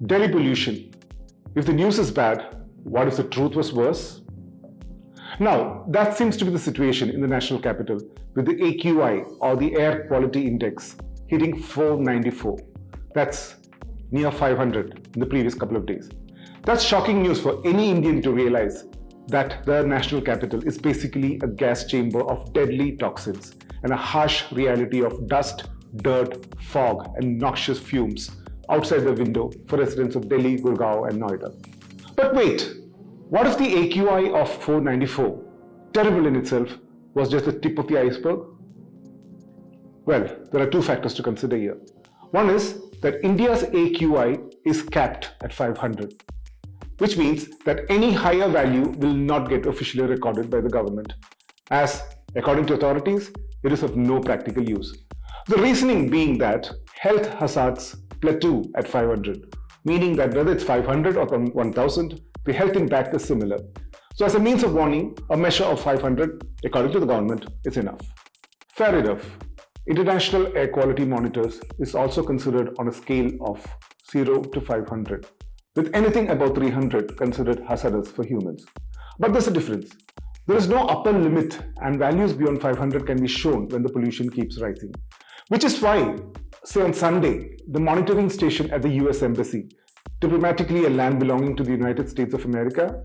Delhi pollution. If the news is bad, what if the truth was worse? Now, that seems to be the situation in the national capital, with the AQI or the Air Quality Index hitting 494. That's near 500 in the previous couple of days. That's shocking news for any Indian to realize that the national capital is basically a gas chamber of deadly toxins and a harsh reality of dust, dirt, fog, and noxious fumes outside the window for residents of Delhi, Gurgaon, and Noida. But wait, what if the AQI of 494, terrible in itself, was just the tip of the iceberg? Well, there are two factors to consider here. One is that India's AQI is capped at 500, which means that any higher value will not get officially recorded by the government, as, according to authorities, it is of no practical use. The reasoning being that health hazards plateau at 500, meaning that whether it's 500 or 1000, the health impact is similar. So as a means of warning, a measure of 500, according to the government, is enough. Fair enough. International air quality monitors is also considered on a scale of 0 to 500, with anything above 300 considered hazardous for humans. But there's a difference. There is no upper limit, and values beyond 500 can be shown when the pollution keeps rising. Which is why, say on Sunday, the monitoring station at the US Embassy, diplomatically a land belonging to the United States of America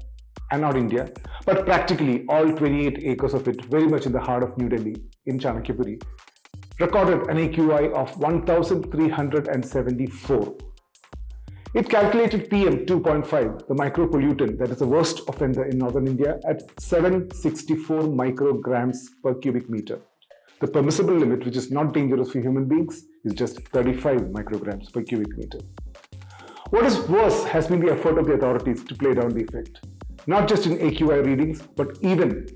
and not India, but practically all 28 acres of it very much in the heart of New Delhi in Chanakyapuri, recorded an AQI of 1,374. It calculated PM 2.5, the micropollutant that is the worst offender in northern India, at 764 micrograms per cubic meter. The permissible limit, which is not dangerous for human beings, is just 35 micrograms per cubic meter. What is worse has been the effort of the authorities to play down the effect, not just in AQI readings, but even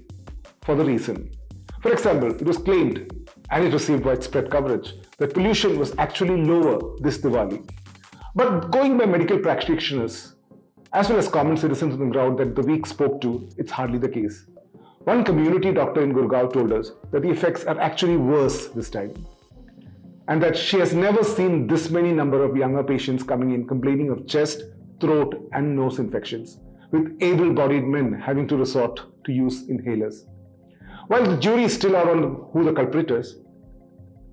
for the reason. For example, it was claimed, and it received widespread coverage, that pollution was actually lower this Diwali. But going by medical practitioners, as well as common citizens on the ground that the week spoke to, it's hardly the case. One community doctor in Gurgaon told us that the effects are actually worse this time, and that she has never seen this many number of younger patients coming in complaining of chest, throat, and nose infections, with able-bodied men having to resort to use inhalers. While the jury is still out on who the culprit is,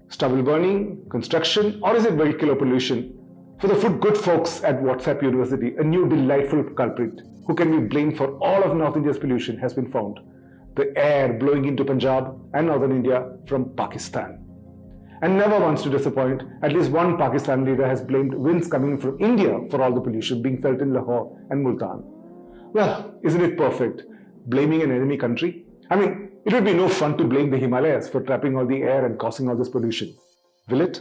stubble burning, construction, or is it vehicular pollution? For the good folks at WhatsApp University, a new delightful culprit who can be blamed for all of North India's pollution has been found. The air blowing into Punjab and northern India from Pakistan. And never once to disappoint, at least one Pakistan leader has blamed winds coming from India for all the pollution being felt in Lahore and Multan. Well, isn't it perfect? Blaming an enemy country? I mean, it would be no fun to blame the Himalayas for trapping all the air and causing all this pollution. Will it?